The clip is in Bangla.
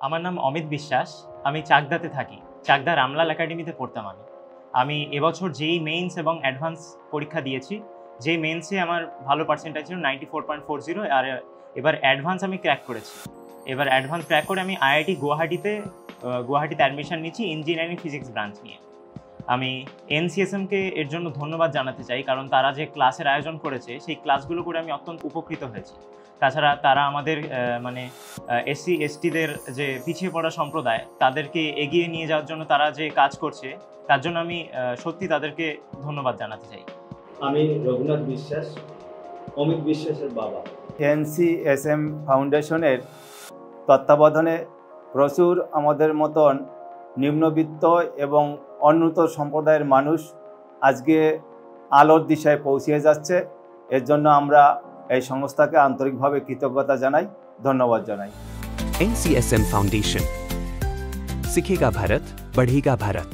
আমার নাম অমিত বিশ্বাস। আমি চাকদাতে থাকি। চাকদা রামলাল একাডেমিতে পড়তাম আমি এবছর যেই মেইনস এবং অ্যাডভান্স পরীক্ষা দিয়েছি। যেই মেইনসে আমার ভালো পার্সেন্টেজ ছিল 94.40, আর এবার অ্যাডভান্স আমি ক্র্যাক করেছি। এবার অ্যাডভান্স ক্র্যাক করে আমি আইআইটি গুয়াহাটিতে অ্যাডমিশন নিয়েছি ইঞ্জিনিয়ারিং ফিজিক্স ব্রাঞ্চ নিয়ে। আমি এনসিএসএমকে এর জন্য ধন্যবাদ জানাতে চাই, কারণ তারা যে ক্লাসের আয়োজন করেছে সেই ক্লাসগুলো করে আমি অত্যন্ত উপকৃত হয়েছি। তাছাড়া তারা আমাদের এসসি এসটিদের যে পিছিয়ে পড়া সম্প্রদায় তাদেরকে এগিয়ে নিয়ে যাওয়ার জন্য তারা যে কাজ করছে তার জন্য আমি সত্যি তাদেরকে ধন্যবাদ জানাতে চাই। আমি রঘুনাথ বিশ্বাস, অমিত বিশ্বাসের বাবা। এনসিএসএম ফাউন্ডেশনের তত্ত্বাবধানে প্রচুর আমাদের মতন নিম্নবিত্ত এবং অনুন্নত সম্প্রদায়ের মানুষ আজকে আলোর দিশায় পৌঁছে যাচ্ছে। এর জন্য আমরা এই সংস্থাকে আন্তরিকভাবে কৃতজ্ঞতা জানাই, ধন্যবাদ জানাই। NCSM फाउंडेशन, सीखेगा भारत, बढ़ेगा भारत।